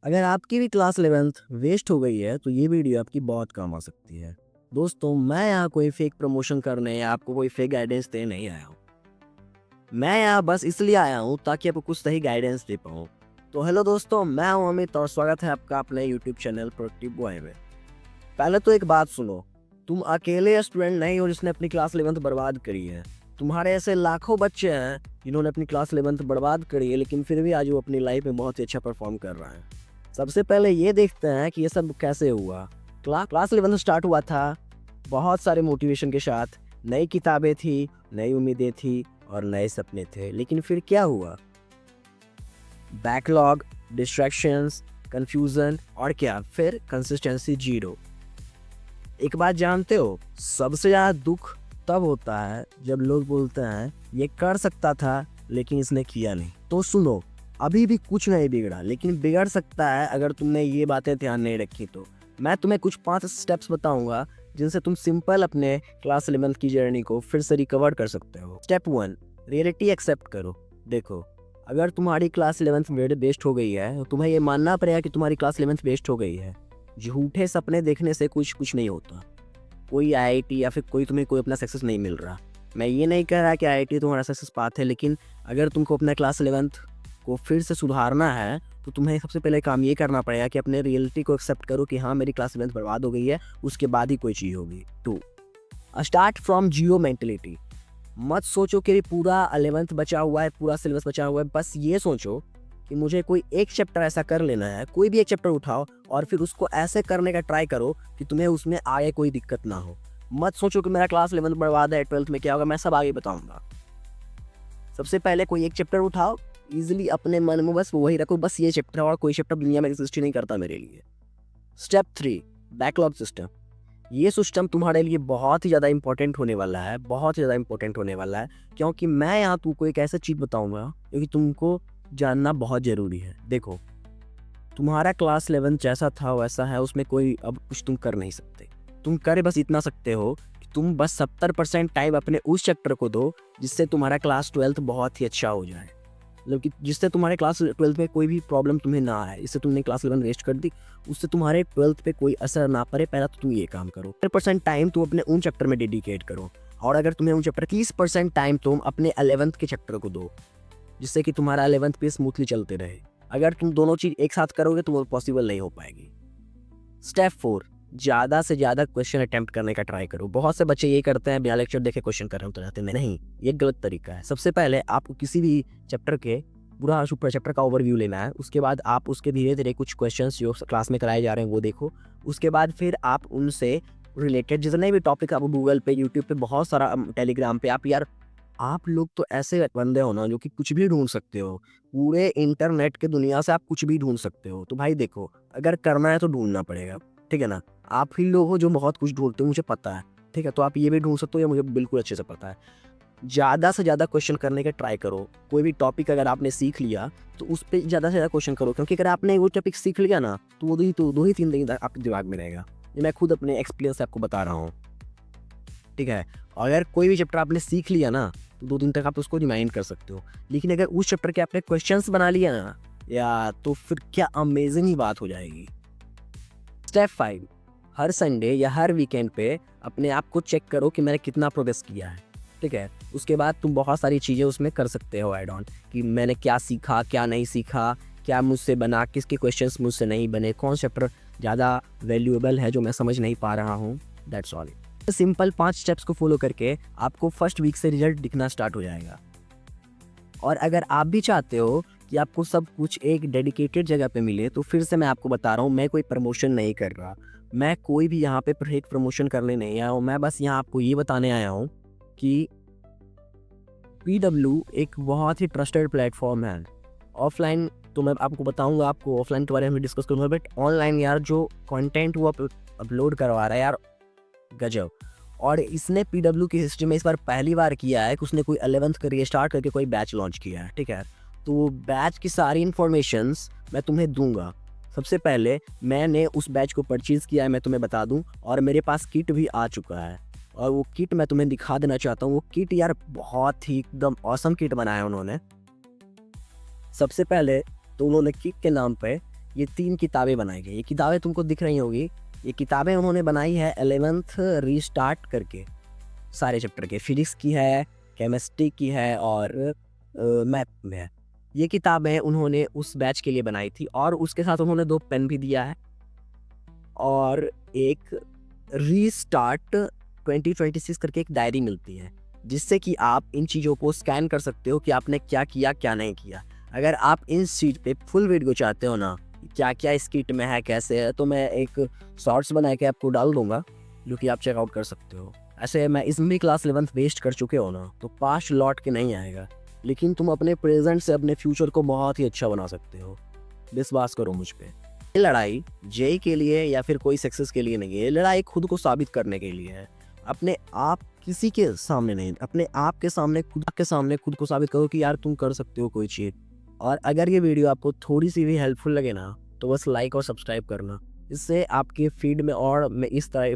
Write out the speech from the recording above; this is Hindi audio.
अगर आपकी भी क्लास 11th वेस्ट हो गई है तो ये वीडियो आपकी बहुत काम आ सकती है। दोस्तों, मैं यहाँ कोई फेक प्रमोशन करने या आपको कोई फेक गाइडेंस देने नहीं आया हूँ। मैं यहाँ बस इसलिए आया हूँ ताकि आपको कुछ सही गाइडेंस दे पाऊँ। तो हेलो दोस्तों, मैं हूँ अमित और स्वागत है आपका अपने यूट्यूब चैनल प्रोडक्टिव बॉय में। पहले तो एक बात सुनो, तुम अकेले स्टूडेंट नहीं हो जिसने अपनी क्लास 11th बर्बाद करी है। तुम्हारे ऐसे लाखों बच्चे हैं जिन्होंने अपनी क्लास 11th बर्बाद करी है, लेकिन फिर भी आज वो अपनी लाइफ में बहुत ही अच्छा परफॉर्म कर रहा है। सबसे पहले ये देखते हैं कि ये सब कैसे हुआ। क्लास 11 स्टार्ट हुआ था बहुत सारे मोटिवेशन के साथ, नई किताबें थी, नई उम्मीदें थी और नए सपने थे। लेकिन फिर क्या हुआ? बैकलॉग, डिस्ट्रैक्शंस, कंफ्यूजन और क्या फिर कंसिस्टेंसी जीरो। एक बात जानते हो, सबसे ज़्यादा दुख तब होता है जब लोग बोलते हैं ये कर सकता था लेकिन इसने किया नहीं। तो सुनो, अभी भी कुछ नहीं बिगड़ा, लेकिन बिगड़ सकता है अगर तुमने ये बातें ध्यान नहीं रखी तो। मैं तुम्हें कुछ 5 स्टेप्स बताऊंगा जिनसे तुम सिंपल अपने क्लास 11 की जर्नी को फिर से रिकवर कर सकते हो। स्टेप 1, रियलिटी एक्सेप्ट करो। देखो, अगर तुम्हारी क्लास 11th वेस्ट हो गई है तो तुम्हें ये मानना पड़ेगा कि तुम्हारी क्लास 11th वेस्ट हो गई है। झूठे सपने देखने से कुछ नहीं होता। कोई आईआईटी या फिर तुम्हें कोई अपना सक्सेस नहीं मिल रहा। मैं ये नहीं कह रहा कि आईआईटी तुम्हारा सक्सेस पाथ है, लेकिन अगर तुमको अपना क्लास 11th को फिर से सुधारना है तो तुम्हें सबसे पहले काम ये करना पड़ेगा कि अपने रियलिटी को एक्सेप्ट करो कि हाँ, मेरी क्लास 11th बर्बाद हो गई है, उसके बाद ही कोई चीज़ होगी। 2, स्टार्ट फ्रॉम जीरो मेंटेलिटी। मत सोचो कि पूरा 11th बचा हुआ है, पूरा सिलेबस बचा हुआ है। बस ये सोचो कि मुझे कोई एक चैप्टर ऐसा कर लेना है। कोई भी एक चैप्टर उठाओ और फिर उसको ऐसे करने का ट्राई करो कि तुम्हें उसमें आगे कोई दिक्कत ना हो। मत सोचो कि मेरा क्लास 11th बर्बाद है, 12th में क्या होगा, मैं सब आगे बताऊंगा। सबसे पहले कोई एक चैप्टर उठाओ, इजीली अपने मन में बस वही रखो, बस ये चैप्टर और कोई चैप्टर दुनिया में एग्जिस्ट ही नहीं करता मेरे लिए। Step 3, backlog system. ये सिस्टम तुम्हारे लिए बहुत ही ज़्यादा इंपॉर्टेंट होने वाला है, बहुत ज़्यादा इंपॉर्टेंट होने वाला है, क्योंकि मैं यहाँ तुमको एक ऐसा चीज़ बताऊंगा क्योंकि तुमको जानना बहुत ज़रूरी है। देखो, तुम्हारा क्लास 11 जैसा था वैसा है, उसमें कोई अब कुछ तुम कर नहीं सकते। तुम कर बस इतना सकते हो कि तुम बस 70% टाइम अपने उस चैप्टर को दो जिससे तुम्हारा क्लास 12 बहुत ही अच्छा हो जाए। मतलब कि जिससे तुम्हारे क्लास 12 में कोई भी प्रॉब्लम तुम्हें ना आए। इससे तुमने क्लास 11 वेस्ट कर दी, उससे तुम्हारे 12th पे कोई असर ना पड़े। पहला तो तुम ये काम करो, 100% टाइम तुम अपने उन चैप्टर में डेडिकेट करो। और अगर तुम्हें उन चैप्टर 30% टाइम तुम अपने 11th के चैप्टर को दो, जिससे कि तुम्हारा 11th पे स्मूथली चलते रहे। अगर तुम दोनों चीज़ एक साथ करोगे तो वो पॉसिबल नहीं हो पाएगी। स्टेप 4, ज़्यादा से ज़्यादा क्वेश्चन अटेम्प्ट करने का ट्राई करो। बहुत से बच्चे ये करते हैं, बिना लेक्चर देखे क्वेश्चन कर रहे होते रहते हैं। नहीं, ये गलत तरीका है। सबसे पहले आपको किसी भी चैप्टर के पूरा सुपर चैप्टर का ओवरव्यू लेना है। उसके बाद आप उसके धीरे धीरे कुछ क्वेश्चंस जो क्लास में कराए जा रहे हैं वो देखो। उसके बाद फिर आप उनसे रिलेटेड जितने भी टॉपिक आप गूगल पे, यूट्यूब पे, बहुत सारा टेलीग्राम पे, आप लोग तो ऐसे बंदे हो ना जो कि कुछ भी ढूंढ सकते हो। पूरे इंटरनेट के दुनिया से आप कुछ भी ढूंढ सकते हो। तो भाई देखो, अगर करना है तो ढूंढना पड़ेगा, ठीक है ना। आप ही लोग हो जो बहुत कुछ ढूंढते हो, मुझे पता है, ठीक है। तो आप ये भी ढूंढ सकते हो, ये मुझे बिल्कुल अच्छे से पता है। ज़्यादा से ज़्यादा क्वेश्चन करने का ट्राई करो। कोई भी टॉपिक अगर आपने सीख लिया तो उस पर ज़्यादा से ज़्यादा क्वेश्चन करो, क्योंकि अगर आपने वो टॉपिक सीख लिया ना तो वो 2 ही 3 दिन तक आपके दिमाग में रहेगा। ये मैं खुद अपने एक्सपीरियंस से आपको बता रहा हूँ, ठीक है। और अगर कोई भी चैप्टर आपने सीख लिया ना तो 2 दिन तक आप उसको रिमाइंड कर सकते हो। लेकिन अगर उस चैप्टर के आपने क्वेश्चंस बना लिया ना या तो फिर क्या अमेजिंग ही बात हो जाएगी। स्टेप 5, हर संडे या हर वीकेंड पे अपने आप को चेक करो कि मैंने कितना प्रोग्रेस किया है, ठीक है। उसके बाद तुम बहुत सारी चीज़ें उसमें कर सकते हो ऐड ऑन, कि मैंने क्या सीखा, क्या नहीं सीखा, क्या मुझसे बना, किसके क्वेश्चंस मुझसे नहीं बने, कौन चैप्टर ज़्यादा वैल्यूएबल है जो मैं समझ नहीं पा रहा हूँ। That's all. सिंपल 5 स्टेप्स को फॉलो करके आपको फर्स्ट वीक से रिजल्ट दिखना स्टार्ट हो जाएगा। और अगर आप भी चाहते हो कि आपको सब कुछ एक डेडिकेटेड जगह पे मिले तो फिर से मैं आपको बता रहा हूँ, मैं कोई प्रमोशन नहीं कर रहा। मैं कोई भी यहाँ पे एक प्रमोशन करने नहीं आया हूँ। मैं बस यहाँ आपको ये बताने आया हूँ कि पीडब्ल्यू एक बहुत ही ट्रस्टेड प्लेटफॉर्म है। ऑफलाइन तो मैं आपको बताऊंगा, आपको ऑफलाइन के बारे में डिस्कस करूँगा, बट ऑनलाइन यार जो कंटेंट वो अपलोड करवा रहा है यार, गजब। और इसने पीडब्ल्यू की हिस्ट्री में इस बार पहली बार किया है कि उसने कोई 11th का रीस्टार्ट करके कोई बैच लॉन्च किया है, ठीक है। तो वो बैच की सारी इन्फॉर्मेशंस मैं तुम्हें दूंगा। सबसे पहले मैंने उस बैच को परचेज़ किया है, मैं तुम्हें बता दूं, और मेरे पास किट भी आ चुका है और वो किट मैं तुम्हें दिखा देना चाहता हूँ। वो किट यार बहुत ही एकदम ऑसम किट बनाया है उन्होंने। सबसे पहले तो उन्होंने किट के नाम पे ये 3 किताबें बनाई गई। ये किताबें तुमको दिख रही होगी, ये किताबें उन्होंने बनाई है 11th रीस्टार्ट करके, सारे चैप्टर के, फिजिक्स की है, केमिस्ट्री की है और मैथ में है। ये किताबें उन्होंने उस बैच के लिए बनाई थी और उसके साथ उन्होंने 2 पेन भी दिया है और एक रीस्टार्ट 2026 करके एक डायरी मिलती है, जिससे कि आप इन चीज़ों को स्कैन कर सकते हो कि आपने क्या किया, क्या नहीं किया। अगर आप इन चीज़ पे फुल वीडियो चाहते हो ना, क्या क्या इस किट में है, कैसे है, तो मैं एक शॉर्ट्स बना के आपको डाल दूंगा, जो कि आप चेकआउट कर सकते हो। ऐसे मैं इसमें क्लास 11th वेस्ट कर चुके हो ना, तो पास लौट के नहीं आएगा, लेकिन तुम अपने प्रेजेंट से अपने फ्यूचर को बहुत ही अच्छा बना सकते हो। विश्वास करो मुझ पे। ये लड़ाई जेई के लिए या फिर कोई सक्सेस के लिए नहीं है, ये लड़ाई खुद को साबित करने के लिए है। अपने आप, किसी के सामने नहीं, अपने आप के सामने, खुद के सामने खुद को साबित करो कि यार तुम कर सकते हो कोई चीज़। और अगर ये वीडियो आपको थोड़ी सी भी हेल्पफुल लगे ना, तो बस लाइक और सब्सक्राइब करना। इससे आपके फीड में और मैं इस तरह